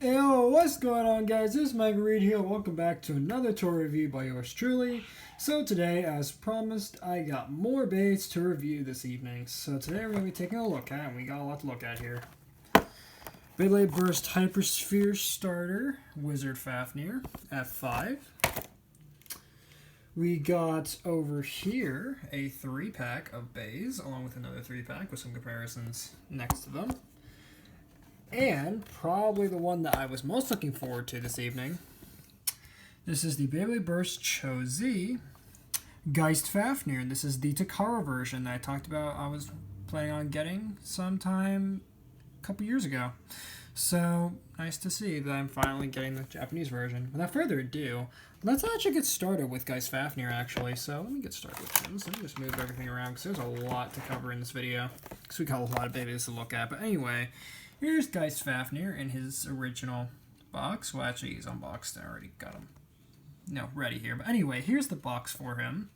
Yo, what's going on, guys? This is Mike Reed here. Welcome back to another toy review by yours truly. So today, as promised, I got more baits to review this evening. So today we're going to be taking a look at, and we got a lot to look at here. Beyblade Burst Hypersphere Starter, Wizard Fafnir, F5. We got over here a 3-pack of bays, along with another 3-pack with some comparisons next to them. And probably the one that I was most looking forward to this evening. This is the Beyblade Burst Cho-Z Geist Fafnir. This is the Takara version that I talked about I was planning on getting sometime a couple years ago. So, nice to see that I'm finally getting the Japanese version. Without further ado, let's actually get started with Geist Fafnir, actually. So, let me get started with him. So let me just move everything around, because there's a lot to cover in this video. Because we got a lot of babies to look at. But anyway, here's Geist Fafnir in his original box. Well, actually, he's unboxed. I already got him ready here. But anyway, here's the box for him.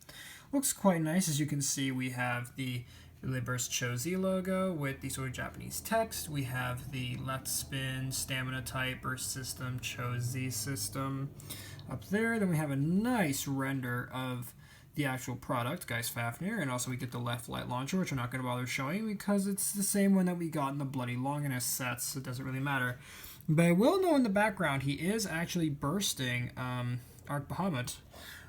Looks quite nice. As you can see, we have the Beyblade Burst Cho-Z logo with the sort of Japanese text. We have the left spin, stamina type, burst system, Cho-Z system up there. Then we have a nice render of the actual product, Geist Fafnir, and also we get the left light launcher, which I'm not going to bother showing because it's the same one that we got in the Bloody Longinus sets, so it doesn't really matter. But I will know in the background he is actually bursting Arc Bahamut.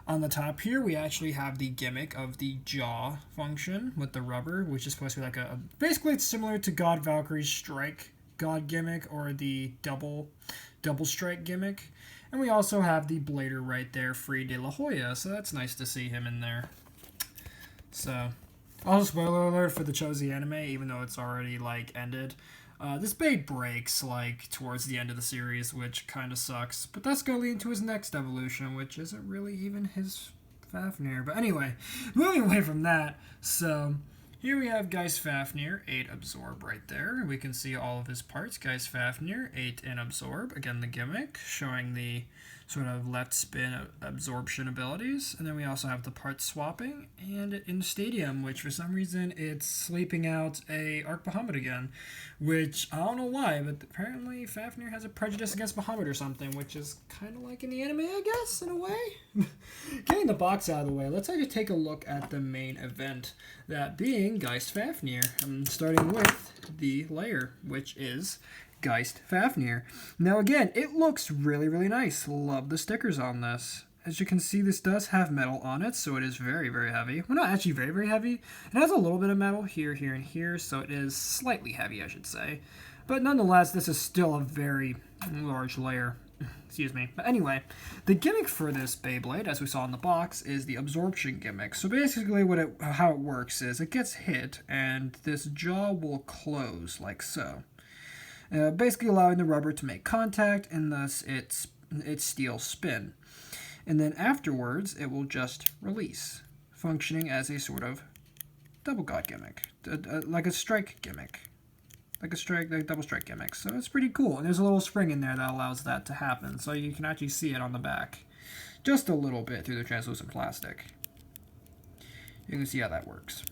On the top here, we actually have the gimmick of the jaw function with the rubber, which is supposed to be like basically it's similar to God Valkyrie's Strike God gimmick or the double strike gimmick. And we also have the blader right there, Free de la Hoya, so that's nice to see him in there. So, also spoiler alert for the Cho-Z anime, even though it's already, ended. This bait breaks, towards the end of the series, which kind of sucks. But that's going to lead into his next evolution, which isn't really even his Fafnir. But anyway, moving away from that, so here we have Geist Fafnir, 8 Absorb right there. We can see all of his parts. Geist Fafnir, 8 in Absorb. Again, the gimmick, showing the sort of left spin absorption abilities. And then we also have the part swapping. And in Stadium, which for some reason it's sleeping out a Arc Bahamut again. Which, I don't know why, but apparently Fafnir has a prejudice against Bahamut or something, which is kind of like in the anime, I guess, in a way. Getting the box out of the way, let's actually take a look at the main event. That being Geist Fafnir. I'm starting with the layer, which is Geist Fafnir. Now again, it looks really, really nice. Love the stickers on this. As you can see, this does have metal on it, so it is very, very heavy. Well, not actually very, very heavy. It has a little bit of metal here, here, and here, so it is slightly heavy, I should say. But nonetheless, this is still a very large layer. Excuse me. But anyway, the gimmick for this Beyblade, as we saw in the box, is the absorption gimmick. So basically how it works is it gets hit, and this jaw will close, like so. Basically allowing the rubber to make contact, and thus its steel spin. And then afterwards, it will just release, functioning as a sort of double god gimmick, like a strike gimmick. Like double strike gimmick. So it's pretty cool. And there's a little spring in there that allows that to happen. So you can actually see it on the back. Just a little bit through the translucent plastic. You can see how that works.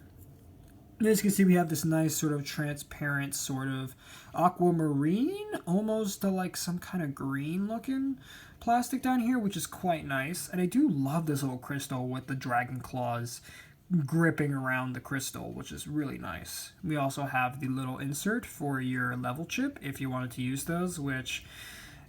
As you can see, we have this nice sort of transparent sort of aquamarine, almost to like some kind of green looking plastic down here, which is quite nice. And I do love this little crystal with the dragon claws gripping around the crystal, which is really nice. We also have the little insert for your level chip if you wanted to use those, which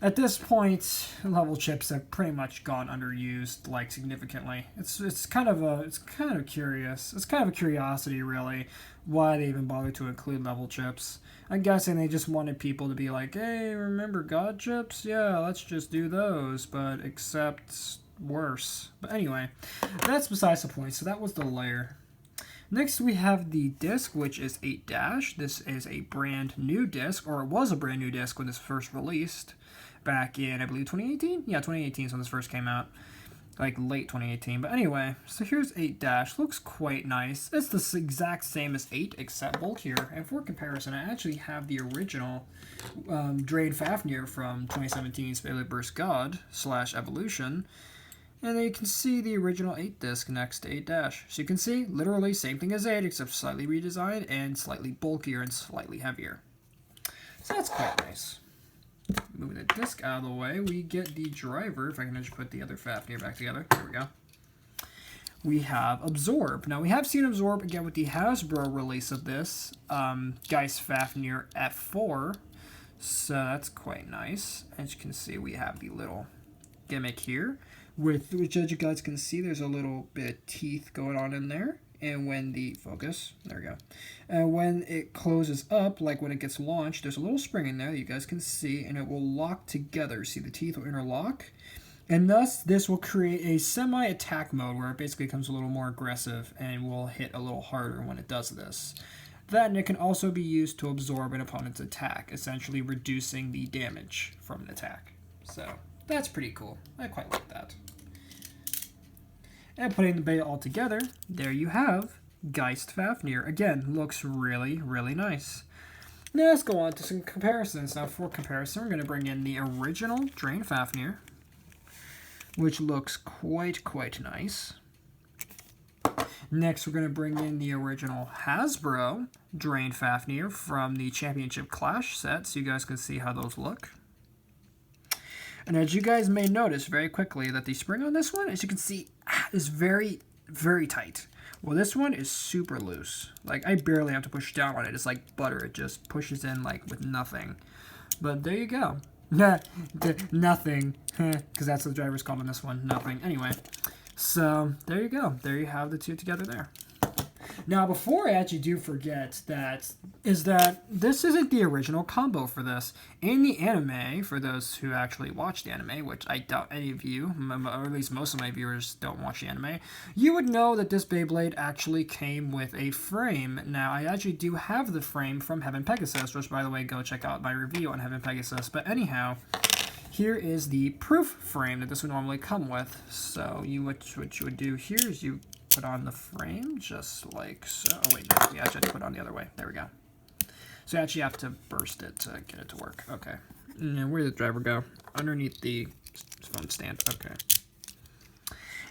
at this point level chips have pretty much gone underused significantly. It's kind of curious. It's kind of a curiosity really why they even bothered to include level chips. I'm guessing they just wanted people to be like, hey, remember God chips? Yeah, let's just do those, but except worse. But anyway, that's besides the point. So that was the layer. Next we have the disc, which is 8-. This is a brand new disc, or it was a brand new disc when this first released back in, I believe, 2018? Yeah, 2018 is when this first came out. Late 2018. But anyway, so here's 8-. Looks quite nice. It's the exact same as 8, except bulkier. And for comparison, I actually have the original Drain Fafnir from 2017's Beyblade Burst God / Evolution. And then you can see the original 8 disc next to 8-. So you can see, literally same thing as 8, except slightly redesigned and slightly bulkier and slightly heavier. So that's quite nice. moving the disc out of the way, we get the driver. If I can just put the other Fafnir back together. There we go. We have Absorb. Now, we have seen Absorb again with the Hasbro release of this, Geist Fafnir F4. So that's quite nice. As you can see, we have the little gimmick here, which as you guys can see, there's a little bit of teeth going on in there. And when the there we go. And when it closes up, like when it gets launched, there's a little spring in there that you guys can see, and it will lock together. See, the teeth will interlock. And thus, this will create a semi-attack mode where it basically becomes a little more aggressive and will hit a little harder when it does this. Then it can also be used to absorb an opponent's attack, essentially reducing the damage from an attack. So, that's pretty cool. I quite like that. And putting the beta all together, there you have Geist Fafnir. Again, looks really, really nice. Now let's go on to some comparisons. Now for comparison, we're going to bring in the original Drain Fafnir, which looks quite nice. Next, we're going to bring in the original Hasbro Drain Fafnir from the Championship Clash set, so you guys can see how those look. And as you guys may notice very quickly, that the spring on this one, as you can see, is very, very tight. Well, this one is super loose. Like, I barely have to push down on it. It's like butter. It just pushes in, like, with nothing. But there you go. Nothing. Because that's what the driver's called on this one. Nothing. Anyway, so there you go. There you have the two together there. Now, before I actually do forget that this isn't the original combo for this. In the anime, for those who actually watch the anime, which I doubt any of you, or at least most of my viewers don't watch the anime, you would know that this Beyblade actually came with a frame. Now, I actually do have the frame from Heaven Pegasus, which, by the way, go check out my review on Heaven Pegasus. But anyhow, here is the proof frame that this would normally come with. So, what you would do here is you put on the frame just like so. Oh wait, no, we actually have to put it on the other way. There we go. So you actually have to burst it to get it to work. Okay. And where did the driver go? Underneath the phone stand. Okay.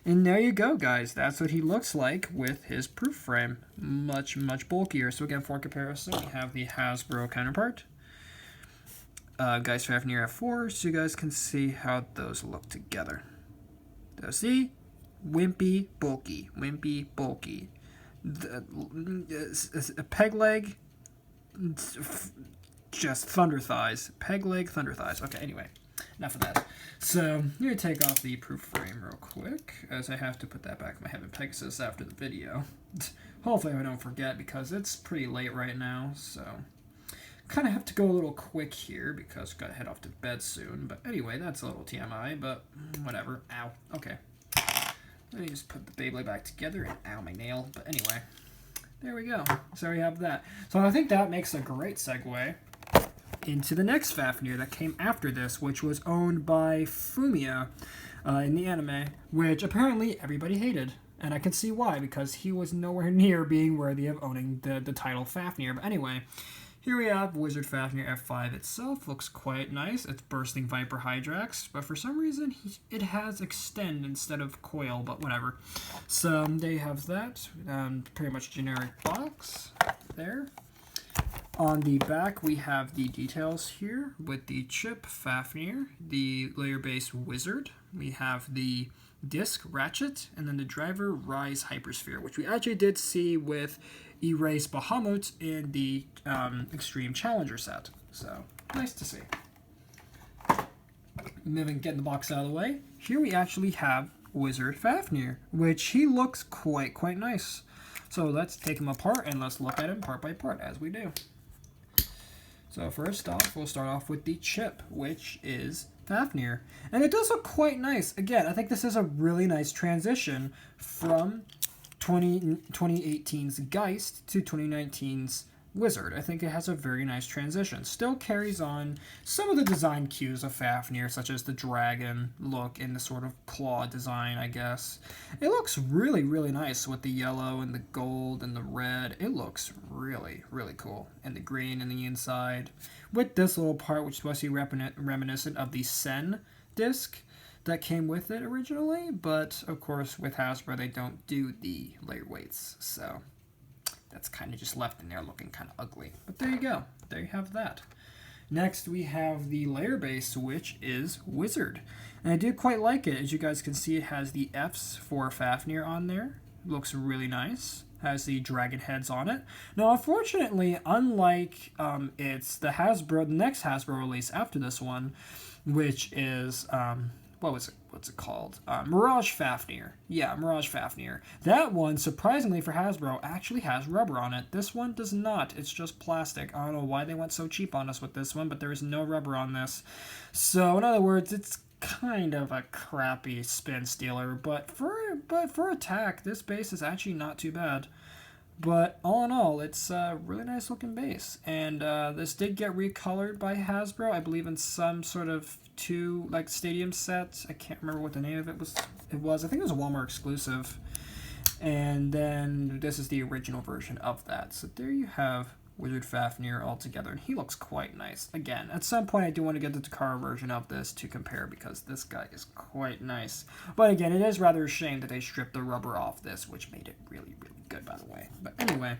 And there you go, guys. That's what he looks like with his proof frame. Much bulkier. So again, for comparison, we have the Hasbro counterpart. Geist Fafnir F4, so you guys can see how those look together. So see? Wimpy, bulky. A peg leg, just thunder thighs. Peg leg, thunder thighs. Okay, anyway, enough of that. So, I'm going to take off the proof frame real quick, as I have to put that back in my Heaven Pegasus after the video. Hopefully I don't forget, because it's pretty late right now, so kind of have to go a little quick here, because I've got to head off to bed soon. But anyway, that's a little TMI, but whatever. Ow. Okay. Let me just put the Beyblade back together, and ow, my nail. But anyway, there we go. So we have that. So I think that makes a great segue into the next Fafnir that came after this, which was owned by Fumiya in the anime, which apparently everybody hated. And I can see why, because he was nowhere near being worthy of owning the title Fafnir. But anyway, here we have Wizard Fafnir F5 itself. Looks quite nice. It's bursting Viper Hydrax, but for some reason it has extend instead of coil, but whatever. So there you have that. Pretty much generic box there. On the back, we have the details here with the chip Fafnir, the layer-based Wizard. We have the disc Ratchet, and then the driver Rise Hypersphere, which we actually did see with Erase Bahamut in the Extreme Challenger set. So, nice to see. Getting the box out of the way, here we actually have Wizard Fafnir, which he looks quite nice. So let's take him apart and let's look at him part by part as we do. So first off, we'll start off with the chip, which is Fafnir. And it does look quite nice. Again, I think this is a really nice transition from 2018's Geist to 2019's Wizard. I think it has a very nice transition. Still carries on some of the design cues of Fafnir, such as the dragon look and the sort of claw design, I guess. It looks really nice with the yellow and the gold and the red. It looks really cool. And the green in the inside. With this little part, which is supposed to be reminiscent of the Sen disc that came with it originally, but of course with Hasbro they don't do the layer weights, so that's kind of just left in there looking kind of ugly. But there you go. There you have that. Next, we have the layer base, which is Wizard. And I do quite like it. As you guys can see, it has the Fs for Fafnir on there. Looks really nice. Has the dragon heads on it. Now, unfortunately, unlike it's the next Hasbro release after this one, which is what's it called? Mirage Fafnir. Yeah, Mirage Fafnir. That one, surprisingly for Hasbro, actually has rubber on it. This one does not. It's just plastic. I don't know why they went so cheap on us with this one, but there is no rubber on this. So, in other words, it's kind of a crappy spin stealer, but for attack, this base is actually not too bad. But all in all, it's a really nice looking base. And this did get recolored by Hasbro, I believe, in some sort of stadium sets. I can't remember what the name of it was. I think it was a Walmart exclusive. And then this is the original version of that. So there you have Wizard Fafnir all together, and he looks quite nice. Again, at some point I do want to get the Takara version of this to compare, because this guy is quite nice. But again, it is rather a shame that they stripped the rubber off this, which made it really, really good, by the way. But anyway,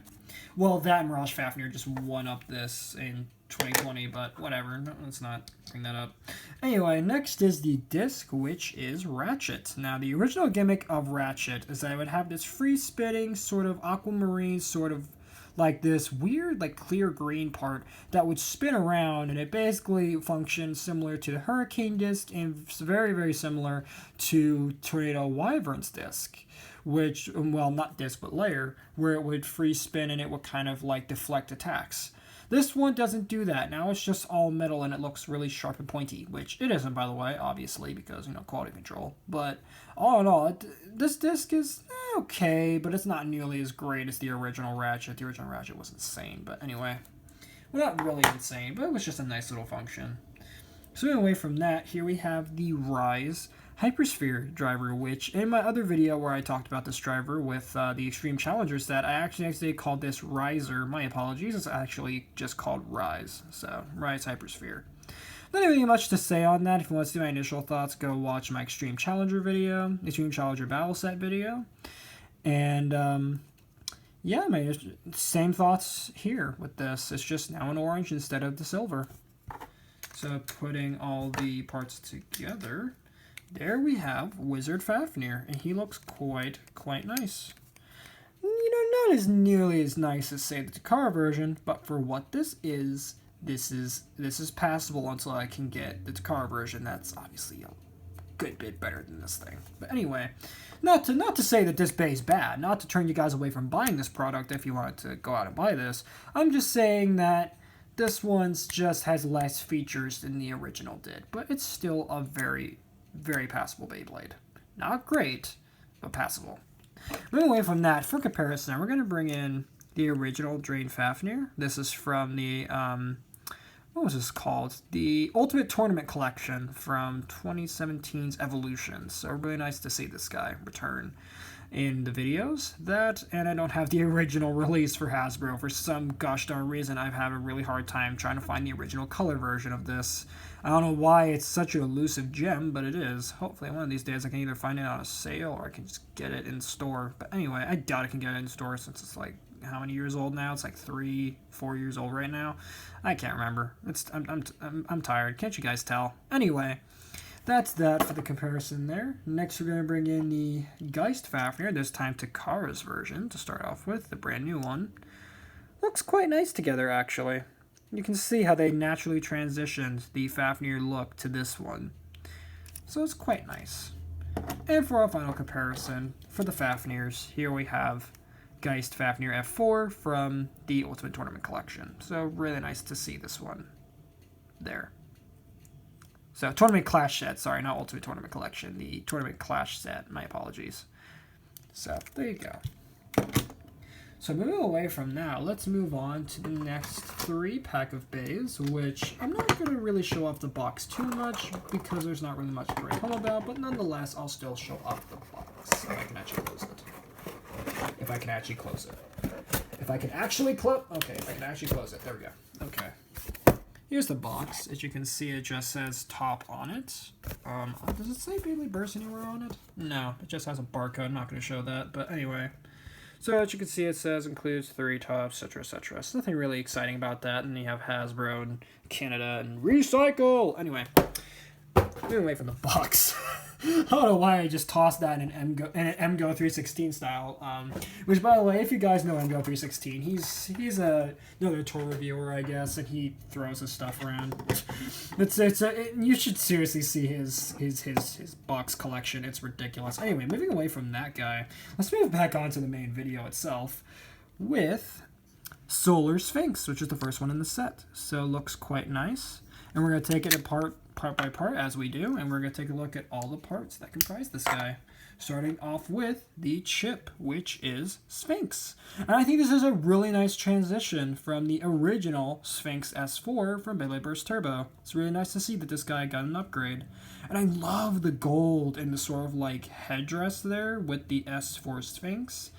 well, that Mirage Fafnir just won up this in 2020, but whatever, let's not bring that up. Anyway, next is the disc, which is Ratchet. Now, the original gimmick of Ratchet is that it would have this free-spitting, sort of aquamarine, sort of like this weird, like clear green part that would spin around, and it basically functions similar to the Hurricane disc and very, very similar to Tornado Wyvern's disc, which, well, not disc, but layer, where it would free spin and it would kind of like deflect attacks. This one doesn't do that. Now it's just all metal and it looks really sharp and pointy, which it isn't, by the way, obviously, because, quality control. But all in all, this disc is okay, but it's not nearly as great as the original Ratchet. The original Ratchet was insane, but anyway. Well, not really insane, but it was just a nice little function. So away from that, here we have the Rise Hypersphere driver, which in my other video where I talked about this driver with the Extreme Challenger set, I actually called this Riser. My apologies, it's actually just called Rise. So, Rise Hypersphere. Not really much to say on that. If you want to see my initial thoughts, go watch my Extreme Challenger video, Extreme Challenger Battle Set video. And, yeah, my same thoughts here with this. It's just now in orange instead of the silver. So, putting all the parts together, there we have Wizard Fafnir, and he looks quite nice. Not as nearly as nice as, say, the Takara version, but for what this is passable until I can get the Takara version. That's obviously a good bit better than this thing. But anyway, not to say that this base is bad, not to turn you guys away from buying this product if you wanted to go out and buy this. I'm just saying that this one's just has less features than the original did, but it's still a very, very passable Beyblade. Not great, but passable. Moving away from that, for comparison, we're going to bring in the original Drain Fafnir. This is from the, what was this called? The Ultimate Tournament Collection from 2017's Evolution. So really nice to see this guy return in the videos. That, and I don't have the original release for Hasbro. For some gosh darn reason, I've had a really hard time trying to find the original color version of this. I don't know why it's such an elusive gem, but it is. Hopefully one of these days I can either find it on a sale or I can just get it in store. But anyway, I doubt I can get it in store since it's like, how many years old now? It's like 3-4 years old right now. I can't remember. I'm tired. Can't you guys tell? Anyway, that's that for the comparison there. Next, we're going to bring in the Geist Fafnir, this time Takara's version to start off with, the brand new one. Looks quite nice together, actually. You can see how they naturally transitioned the Fafnir look to this one. So it's quite nice. And for our final comparison, for the Fafnirs, here we have Geist Fafnir F4 from the Ultimate Tournament Collection. So really nice to see this one there. So Tournament Clash set, sorry, not Ultimate Tournament Collection, the Tournament Clash set, my apologies. So there you go. So moving away from now, let's move on to the next 3-pack of bays, which I'm not going to really show off the box too much because there's not really much to write home about, but nonetheless, I'll still show off the box if I can actually close it. If I can actually close it. If I can actually close... Okay, if I can actually close it. There we go. Okay. Here's the box. As you can see, it just says top on it. Does it say Beyblade Burst anywhere on it? No, it just has a barcode. I'm not going to show that, but anyway... So as you can see, it says includes 3 tops, etc., etc. So nothing really exciting about that. And then you have Hasbro and Canada and Recycle. Anyway, moving away from the box. I don't know why I just tossed that in an MGO 316 style. Which, by the way, if you guys know MGO 316, he's another toy reviewer, I guess, and he throws his stuff around. You should seriously see his box collection. It's ridiculous. Anyway, moving away from that guy, let's move back onto the main video itself with Solar Sphinx, which is the first one in the set. So it looks quite nice, and we're gonna take it apart part by part as we do, and we're going to take a look at all the parts that comprise this guy, starting off with the chip, which is Sphinx. And I think this is a really nice transition from the original Sphinx S4 from Beyblade Burst Turbo. It's really nice to see that this guy got an upgrade. And I love the gold and the sort of like headdress there with the S4 Sphinx.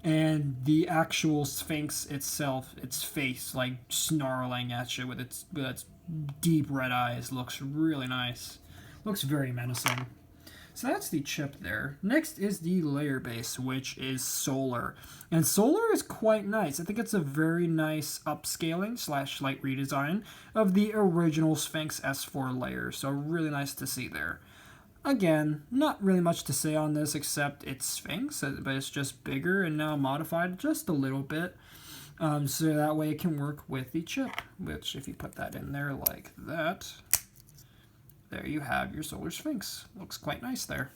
And the actual Sphinx itself, its face, like snarling at you with its deep red eyes, looks really nice. Looks very menacing. So that's the chip there. Next is the layer base, which is Solar. And Solar is quite nice. I think it's a very nice upscaling / slight redesign of the original Sphinx S4 layer. So really nice to see there. Again, not really much to say on this except it's Sphinx, but it's just bigger and now modified just a little bit. So that way it can work with the chip, which if you put that in there like that, there you have your Solar Sphinx. Looks quite nice there.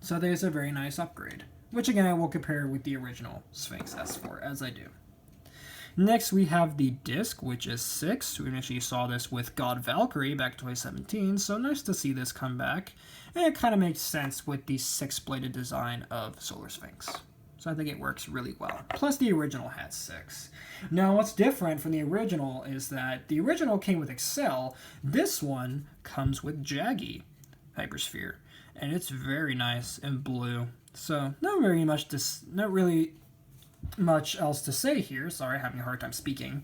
So there's a very nice upgrade, which again I will compare with the original Sphinx S4 as I do. Next we have the disc, which is 6. We initially saw this with God Valkyrie back in 2017, so nice to see this come back. And it kind of makes sense with the 6-bladed design of Solar Sphinx. So I think it works really well. Plus the original had 6. Now what's different from the original is that the original came with Excel. This one comes with Jaggy Hypersphere. And it's very nice and blue. So not really much else to say here. Sorry, having a hard time speaking.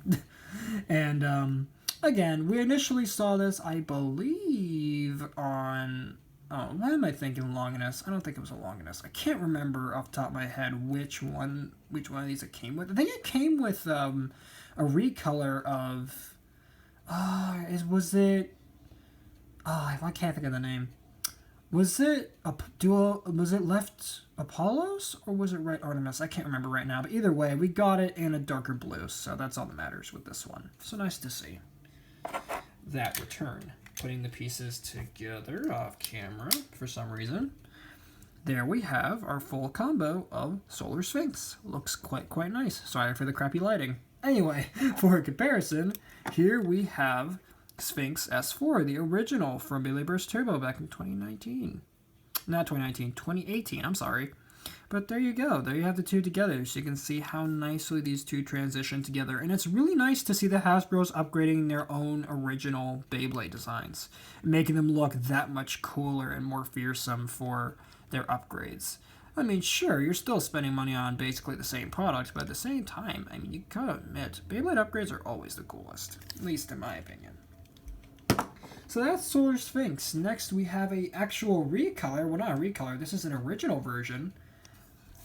And again, we initially saw this, I believe, on... Oh, why am I thinking Longinus? I don't think it was a Longinus. I can't remember off the top of my head which one of these it came with. I think it came with a recolor of... was it... Oh, I can't think of the name. Was it a duo? Was it Left Apollos or was it Right Artemis? I can't remember right now. But either way, we got it in a darker blue, so that's all that matters with this one. So nice to see that return. Putting the pieces together off camera for some reason. There we have our full combo of Solar Sphinx. Looks quite nice. Sorry for the crappy lighting. Anyway, for comparison, here we have Sphinx S4, the original from Beyblade Burst Turbo back in 2019. Not 2019, 2018, I'm sorry. But there you go. There you have the two together, so you can see how nicely these two transition together. And it's really nice to see the Hasbro's upgrading their own original Beyblade designs, making them look that much cooler and more fearsome for their upgrades. I mean, sure, you're still spending money on basically the same product, but at the same time, I mean, you gotta admit, Beyblade upgrades are always the coolest, at least in my opinion. So that's Solar Sphinx. Next, we have a actual recolor. Well, not a recolor. This is an original version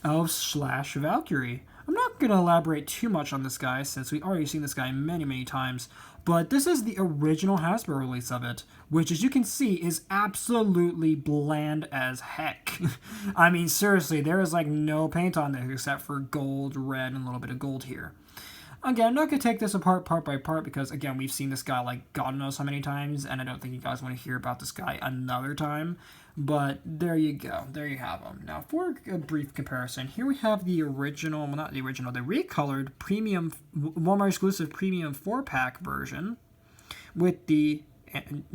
of Valkyrie. I'm not going to elaborate too much on this guy since we've already seen this guy many times, but this is the original Hasbro release of it, which as you can see is absolutely bland as heck. I mean, seriously, there is like no paint on this except for gold, red, and a little bit of gold here. Again, I'm not going to take this apart part by part because, again, we've seen this guy like God knows how many times, and I don't think you guys want to hear about this guy another time. But there you go. There you have him. Now, for a brief comparison, here we have the original, well, not the original, the recolored premium, Walmart exclusive premium 4-pack version with the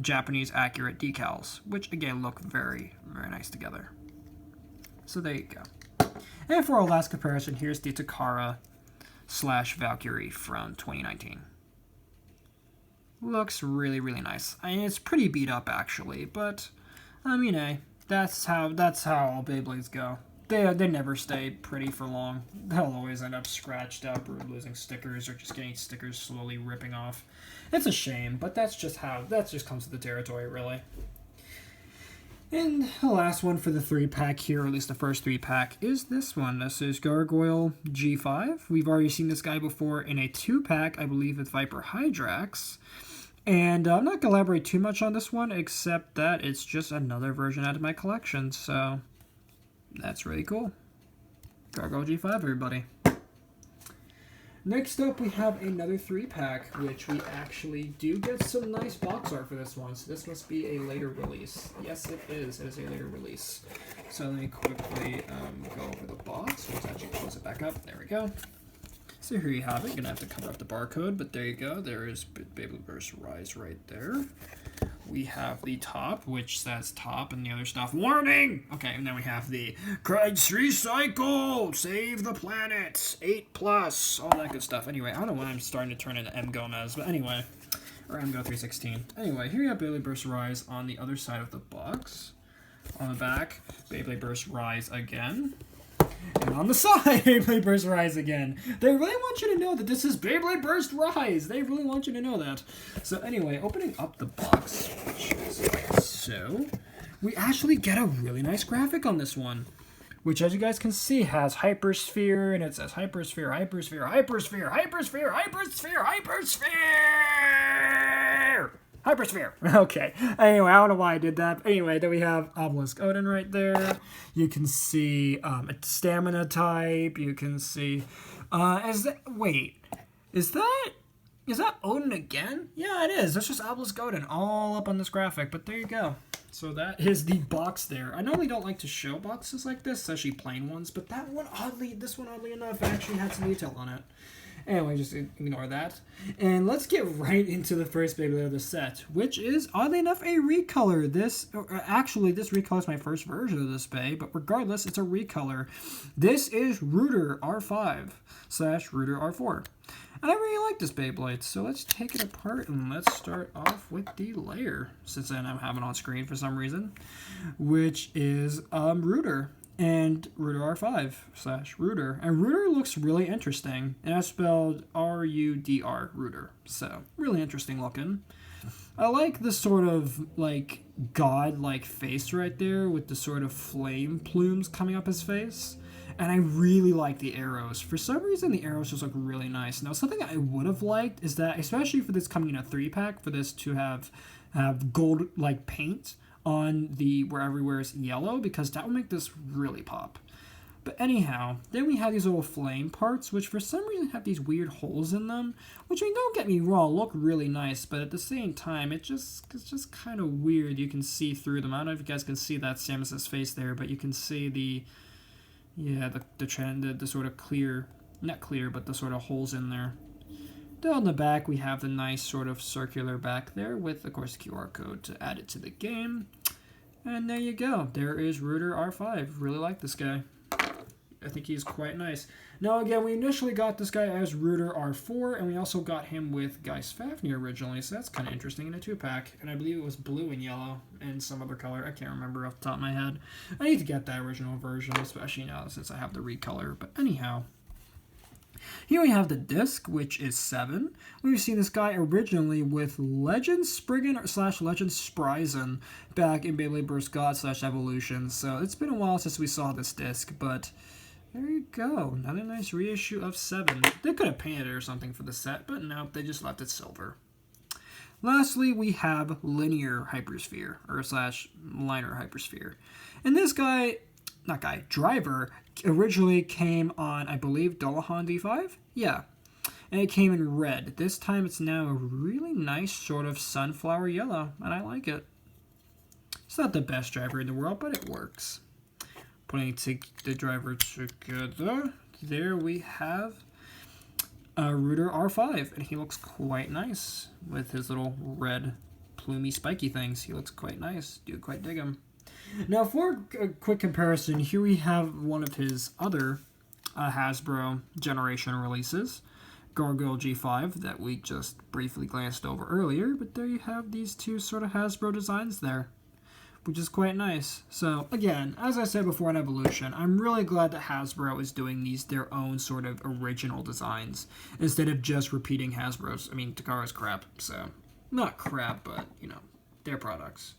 Japanese accurate decals, which, again, look very nice together. So there you go. And for our last comparison, here's the Takara / Valkyrie from 2019. Looks really nice. I mean, it's pretty beat up actually, but I mean, that's how all Beyblades go. They never stay pretty for long. They'll always end up scratched up or losing stickers or just getting stickers slowly ripping off. It's a shame, but that just comes with the territory, really. And the last one for the 3-pack here, or at least the first 3-pack, is this one. This is Gargoyle G5. We've already seen this guy before in a 2-pack, I believe, with Viper Hydrax. And I'm not going to elaborate too much on this one, except that it's just another version out of my collection. So that's really cool. Gargoyle G5, everybody. Next up, we have another 3-pack, which we actually do get some nice box art for this one. So this must be a later release. Yes, it is. It is a later release. So let me quickly go over the box. Let's actually close it back up. There we go. So here you have it. You're going to have to cover up the barcode, but there you go. There is Beyblade Burst Rise right there. We have the top, which says top, and the other stuff, warning! Okay, and then we have the Christ Recycle! Save the planet! 8+! All that good stuff. Anyway, I don't know why I'm starting to turn into M. Gomez, but anyway. Or MGO 316. Anyway, here you have Beyblade Burst Rise on the other side of the box. On the back, Beyblade Burst Rise again. And on the side, Beyblade Burst Rise again. They really want you to know that this is Beyblade Burst Rise. They really want you to know that. So anyway, opening up the box, which is like so, we actually get a really nice graphic on this one. Which, as you guys can see, has Hypersphere, and it says Hypersphere, Hypersphere, Hypersphere, Hypersphere, Hypersphere, Hypersphere! Hypersphere. Okay. Anyway, I don't know why I did that. But anyway, then we have Obelisk Odin right there. You can see a stamina type. You can see... Is that Odin again? Yeah, it is. That's just Obelisk Odin all up on this graphic. But there you go. So that is the box there. I normally don't like to show boxes like this, especially plain ones. But this one, oddly enough, actually had some detail on it. Anyway, just ignore that. And let's get right into the first Beyblade of the set, which is, oddly enough, a recolor. This recolor is my first version of this Bey, but regardless, it's a recolor. This is Rooter R5/Rooter R4. And I really like this Beyblade, so let's take it apart and let's start off with the layer, since then I'm having it on screen for some reason, which is Rooter. And Rooter R5/Rooter. And Rooter looks really interesting. And that's spelled R-U-D-R, Rooter. So, really interesting looking. I like the sort of, like, god-like face right there with the sort of flame plumes coming up his face. And I really like the arrows. For some reason, the arrows just look really nice. Now, something I would have liked is that, especially for this coming in a 3-pack, for this to have gold-like paint on the where everywhere is yellow, because that would make this really pop. But anyhow, then we have these little flame parts, which for some reason have these weird holes in them, which, I mean, don't get me wrong, look really nice, but at the same time, it's just kind of weird. You can see through them. I don't know if you guys can see that Samus's face there, but you can see the sort of clear, not clear, but the sort of holes in there. Then on the back, we have the nice sort of circular back there with, of course, the QR code to add it to the game. And there you go. There is Rooter R5. Really like this guy. I think he's quite nice. Now, again, we initially got this guy as Rooter R4, and we also got him with Guy Fafnir originally, so that's kind of interesting in a 2-pack. And I believe it was blue and yellow and some other color. I can't remember off the top of my head. I need to get that original version, especially now since I have the recolor. But anyhow... Here we have the disc, which is 7. We've seen this guy originally with Legend Spriggan / Legend Spryzen back in Beyblade Burst God / Evolution. So it's been a while since we saw this disc, but there you go. Another nice reissue of 7. They could have painted it or something for the set, but no, they just left it silver. Lastly, we have Linear Hypersphere, or / Liner Hypersphere. And this guy... driver originally came on, I believe, Dolahan D5? Yeah. And it came in red. This time it's now a really nice sort of sunflower yellow, and I like it. It's not the best driver in the world, but it works. Putting the driver together, there we have Rooter R5, and he looks quite nice with his little red plumy spiky things. He looks quite nice. Do quite dig him. Now, for a quick comparison, here we have one of his other Hasbro Generation releases, Gargoyle G5, that we just briefly glanced over earlier, but there you have these two sort of Hasbro designs there, which is quite nice. So, again, as I said before in Evolution, I'm really glad that Hasbro is doing their own sort of original designs, instead of just repeating Hasbro's. I mean, Takara's crap, so, not crap, but, you know, their products.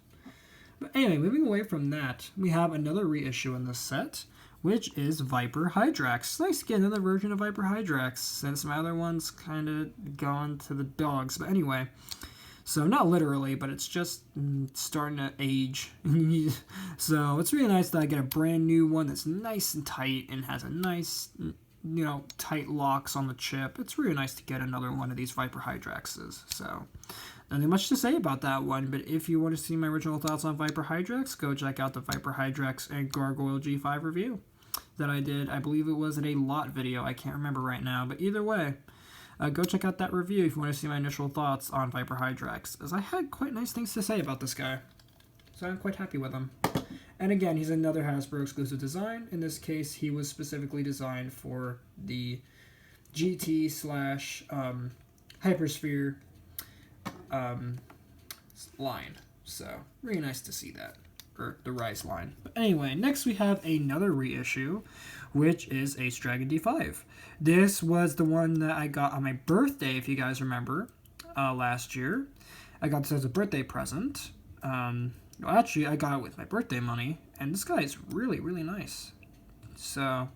But anyway, moving away from that, we have another reissue in this set, which is Viper Hydrax. Nice to get another version of Viper Hydrax, since my other one's kind of gone to the dogs. But anyway, so not literally, but it's just starting to age. So it's really nice that I get a brand new one that's nice and tight and has a nice, tight locks on the chip. It's really nice to get another one of these Viper Hydraxes. So nothing much to say about that one, but if you want to see my original thoughts on Viper Hydrax, go check out the Viper Hydrax and Gargoyle G5 review that I did. I believe it was in a lot video. I can't remember right now, but either way, go check out that review if you want to see my initial thoughts on Viper Hydrax, as I had quite nice things to say about this guy. So I'm quite happy with him. And again, he's another Hasbro exclusive design. In this case, he was specifically designed for the GT / Hypersphere line. So, really nice to see that. Or the Rise line. But anyway, next we have another reissue, which is Ace Dragon D5. This was the one that I got on my birthday, if you guys remember, last year. I got this as a birthday present. Actually, I got it with my birthday money, and this guy is really, really nice. So,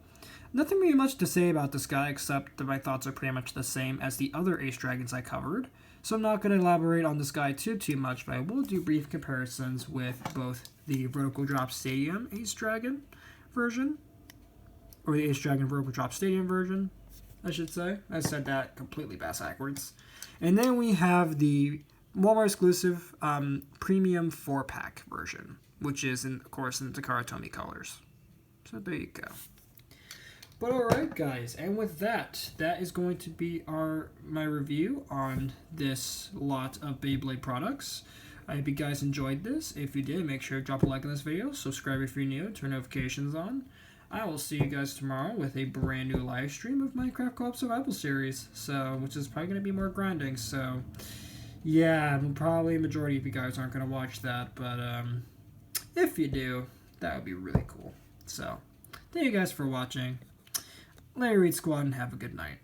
nothing really much to say about this guy, except that my thoughts are pretty much the same as the other Ace Dragons I covered. So I'm not going to elaborate on this guy too much, but I will do brief comparisons with both the Vertical Drop Stadium Ace Dragon version, or the Ace Dragon Vertical Drop Stadium version, I should say. I said that completely backwards. And then we have the Walmart exclusive premium 4-pack version, which is, of course, in the Takara Tomy colors. So there you go. But alright guys, and with that, that is going to be my review on this lot of Beyblade products. I hope you guys enjoyed this. If you did, make sure to drop a like on this video, subscribe if you're new, turn notifications on. I will see you guys tomorrow with a brand new live stream of Minecraft Co-op Survival Series, which is probably going to be more grinding, so yeah, probably a majority of you guys aren't going to watch that, but if you do, that would be really cool. So, thank you guys for watching. Larry Reed Squad, and have a good night.